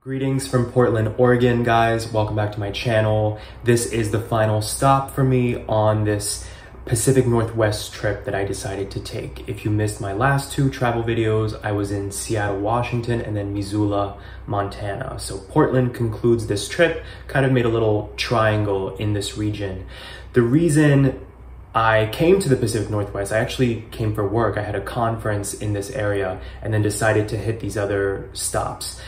Greetings from Portland, Oregon, guys. Welcome back to my channel. This is the final stop for me on this Pacific Northwest trip that I decided to take. If you missed my last two travel videos, I was in Seattle, Washington, and then Missoula, Montana. So Portland concludes this trip, kind of made a little triangle in this region. The reason I came to the Pacific Northwest, I actually came for work. I had a conference in this area and then decided to hit these other stops.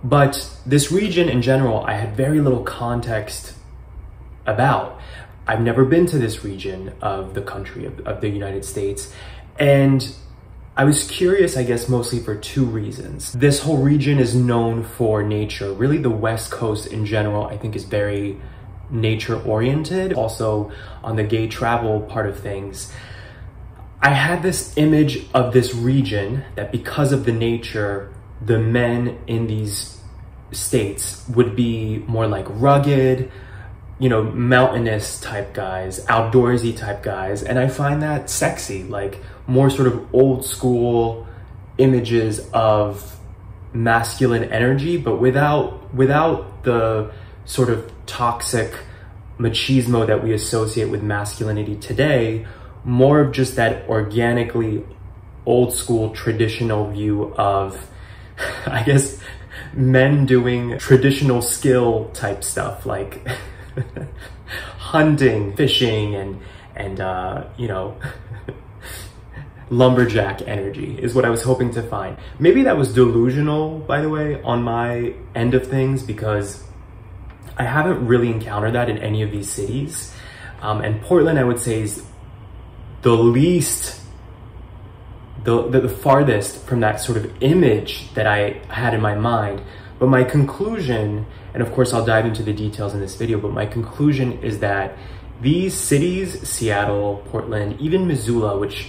But this region in general, I had very little context about. I've never been to this region of the country, of the United States. And I was curious, I guess, mostly for two reasons. This whole region is known for nature. Really, the West Coast in general, I think, is very nature oriented. Also, on the gay travel part of things, I had this image of this region that because of the nature, the men in these states would be more like rugged, you know, mountainous type guys, outdoorsy type guys. And I find that sexy, like more sort of old school images of masculine energy, but without the sort of toxic machismo that we associate with masculinity today, more of just that organically old school traditional view of, I guess, men doing traditional skill type stuff like hunting, fishing, and you know, lumberjack energy is what I was hoping to find. Maybe that was delusional, by the way, on my end of things, because I haven't really encountered that in any of these cities. And Portland, I would say, is the least, the farthest from that sort of image that I had in my mind. But my conclusion, and of course I'll dive into the details in this video, but my conclusion is that these cities, Seattle, Portland, even Missoula, which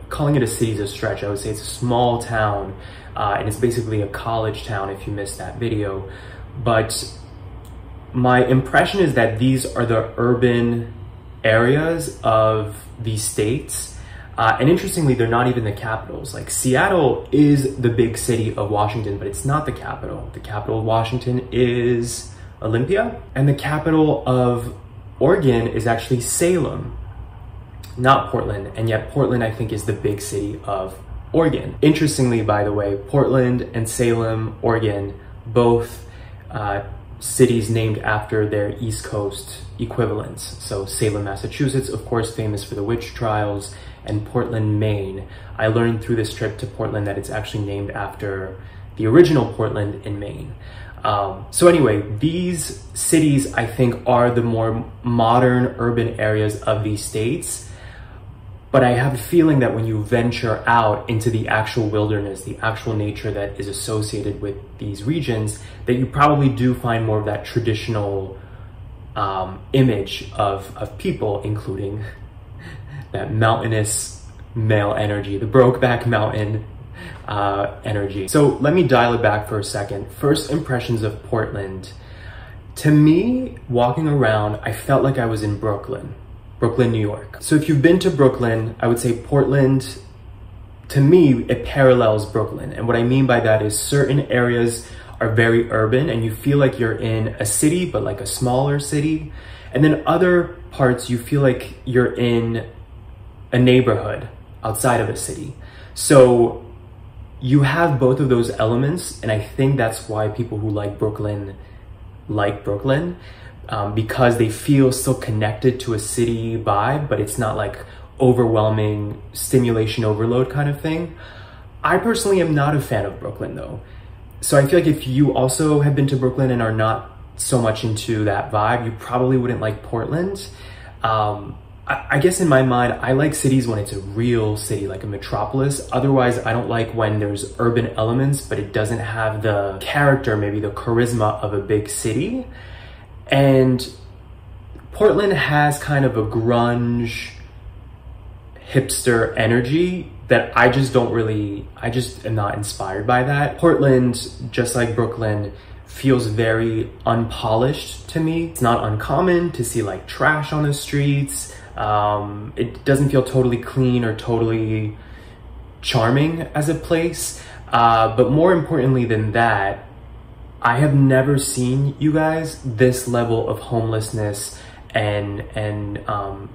calling it a city is a stretch, I would say it's a small town, and it's basically a college town if you missed that video. But my impression is that these are the urban areas of these states. And interestingly, they're not even the capitals. Like Seattle is the big city of Washington, but it's not the capital. The capital of Washington is Olympia, and the capital of Oregon is actually Salem, not Portland. And yet Portland, I think, is the big city of Oregon. Interestingly, by the way, Portland and Salem, Oregon, both cities named after their East Coast equivalents. So Salem, Massachusetts, of course, famous for the witch trials, and Portland, Maine. I learned through this trip to Portland that it's actually named after the original Portland in Maine. So anyway, these cities, I think, are the more modern urban areas of these states. But I have a feeling that when you venture out into the actual wilderness, the actual nature that is associated with these regions, that you probably do find more of that traditional image of people, including that mountainous male energy, the Brokeback Mountain energy. So let me dial it back for a second. First impressions of Portland. To me, walking around, I felt like I was in Brooklyn, New York. So if you've been to Brooklyn, I would say Portland, to me, it parallels Brooklyn. And what I mean by that is certain areas are very urban and you feel like you're in a city, but like a smaller city. And then other parts, you feel like you're in a neighborhood outside of a city. So you have both of those elements. And I think that's why people who like Brooklyn, because they feel still connected to a city vibe, but it's not like overwhelming stimulation overload kind of thing. I personally am not a fan of Brooklyn though. So I feel like if you also have been to Brooklyn and are not so much into that vibe, you probably wouldn't like Portland. I guess in my mind, I like cities when it's a real city, like a metropolis. Otherwise, I don't like when there's urban elements, but it doesn't have the character, maybe the charisma of a big city. And Portland has kind of a grunge, hipster energy that I just am not inspired by that. Portland, just like Brooklyn, feels very unpolished to me. It's not uncommon to see like trash on the streets. It doesn't feel totally clean or totally charming as a place. But more importantly than that, I have never seen, you guys, this level of homelessness and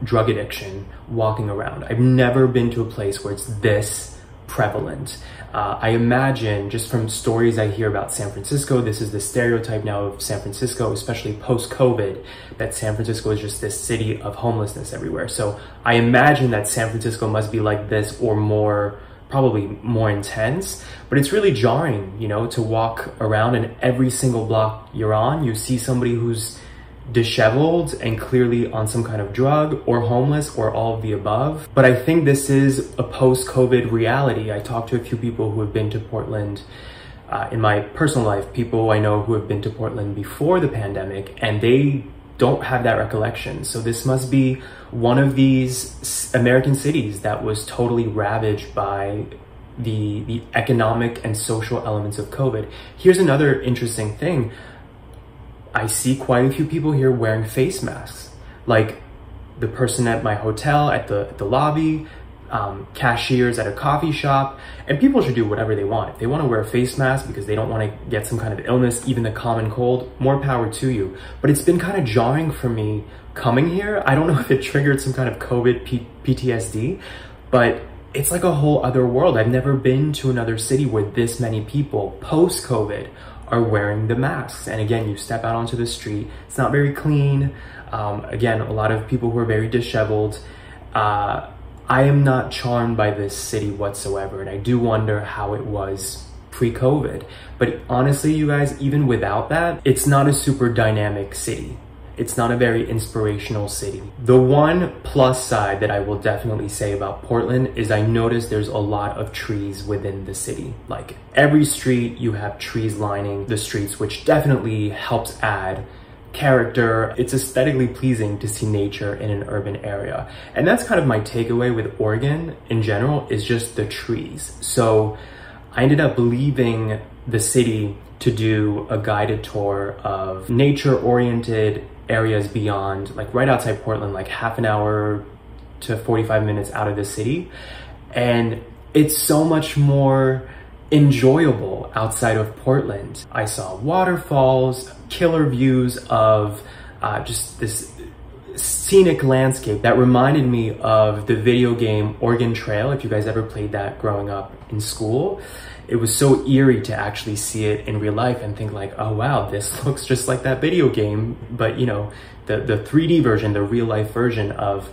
drug addiction walking around. I've never been to a place where it's this prevalent. I imagine, just from stories I hear about San Francisco, this is the stereotype now of San Francisco, especially post-COVID, that San Francisco is just this city of homelessness everywhere. So I imagine that San Francisco must be like this, or more, probably more intense. But it's really jarring, you know, to walk around and every single block you're on, you see somebody who's disheveled and clearly on some kind of drug, or homeless, or all of the above. But I think this is a post-COVID reality. I talked to a few people who have been to Portland in my personal life, people I know who have been to Portland before the pandemic, and they don't have that recollection. So this must be one of these American cities that was totally ravaged by the economic and social elements of COVID. Here's another interesting thing. I see quite a few people here wearing face masks, like the person at my hotel, at the lobby, cashiers at a coffee shop. And people should do whatever they want. If they want to wear a face mask because they don't want to get some kind of illness, even the common cold, more power to you. But it's been kind of jarring for me coming here. I don't know if it triggered some kind of COVID PTSD, but it's like a whole other world. I've never been to another city where this many people post-COVID are wearing the masks. And again, you step out onto the street, it's not very clean. Again, a lot of people who are very disheveled. I am not charmed by this city whatsoever, and I do wonder how it was pre-COVID. But honestly, you guys, even without that, it's not a super dynamic city. It's not a very inspirational city. The one plus side that I will definitely say about Portland is I noticed there's a lot of trees within the city. Like every street, you have trees lining the streets, which definitely helps add character. It's aesthetically pleasing to see nature in an urban area. And that's kind of my takeaway with Oregon in general, is just the trees. So I ended up leaving the city to do a guided tour of nature-oriented areas beyond, like right outside Portland, like half an hour to 45 minutes out of the city. And it's so much more enjoyable outside of Portland. I saw waterfalls, killer views of just this scenic landscape that reminded me of the video game Oregon Trail, if you guys ever played that growing up in school. It was so eerie to actually see it in real life and think like, oh wow, this looks just like that video game. But you know, the 3D version, the real life version of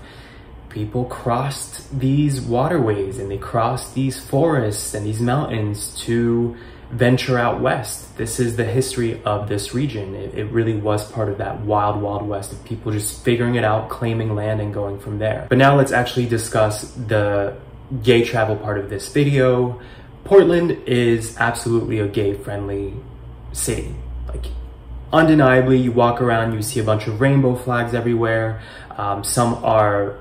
people crossed these waterways and they crossed these forests and these mountains to venture out west. This is the history of this region. It really was part of that wild, wild west of people just figuring it out, claiming land and going from there. But now let's actually discuss the gay travel part of this video. Portland is absolutely a gay-friendly city. Like, undeniably, you walk around, you see a bunch of rainbow flags everywhere. Some are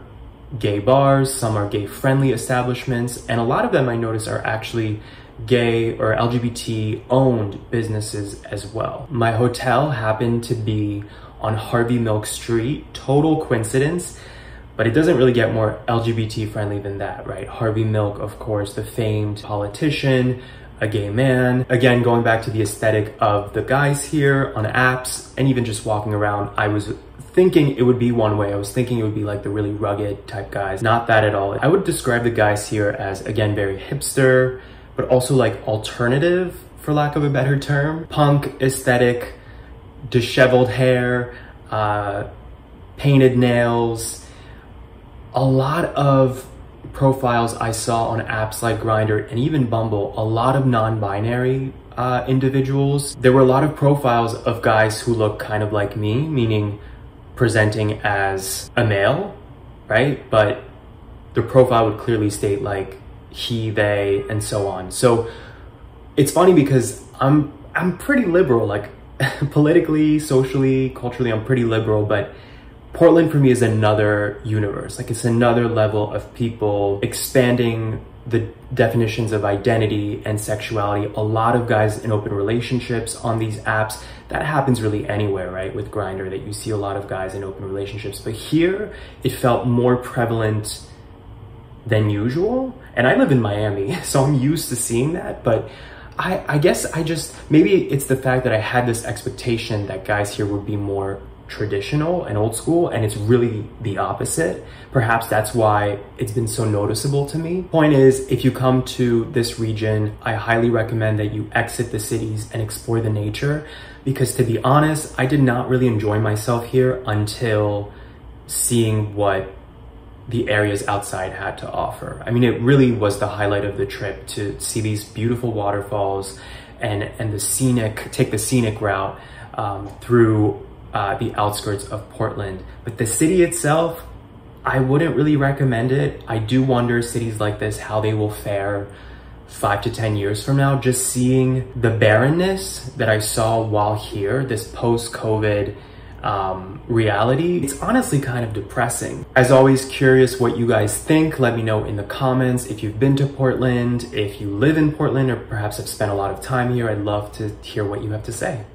gay bars, some are gay-friendly establishments, and a lot of them I notice are actually gay or LGBT-owned businesses as well. My hotel happened to be on Harvey Milk Street, total coincidence. But it doesn't really get more LGBT friendly than that, right? Harvey Milk, of course, the famed politician, a gay man. Again, going back to the aesthetic of the guys here on apps and even just walking around, I was thinking it would be one way. I was thinking it would be like the really rugged type guys. Not that at all. I would describe the guys here as, again, very hipster, but also like alternative, for lack of a better term. Punk aesthetic, disheveled hair, painted nails. A lot of profiles I saw on apps like Grindr and even Bumble, a lot of non-binary individuals. There were a lot of profiles of guys who look kind of like me, meaning presenting as a male, right? But the profile would clearly state like he, they, and so on. So it's funny because I'm pretty liberal, like politically, socially, culturally, I'm pretty liberal, but Portland for me is another universe. Like it's another level of people expanding the definitions of identity and sexuality. A lot of guys in open relationships on these apps. That happens really anywhere, right? With Grindr, that you see a lot of guys in open relationships. But here, it felt more prevalent than usual. And I live in Miami, so I'm used to seeing that. But I guess maybe it's the fact that I had this expectation that guys here would be more traditional and old school, and it's really the opposite. Perhaps that's why it's been so noticeable to me. Point is, if you come to this region, I highly recommend that you exit the cities and explore the nature, because to be honest, I did not really enjoy myself here until seeing what the areas outside had to offer. I mean, it really was the highlight of the trip to see these beautiful waterfalls and take the scenic route through the outskirts of Portland. But the city itself, I wouldn't really recommend it. I do wonder cities like this, how they will fare 5 to 10 years from now. Just seeing the barrenness that I saw while here, this post-COVID reality, it's honestly kind of depressing. As always, curious what you guys think. Let me know in the comments if you've been to Portland, if you live in Portland, or perhaps have spent a lot of time here. I'd love to hear what you have to say.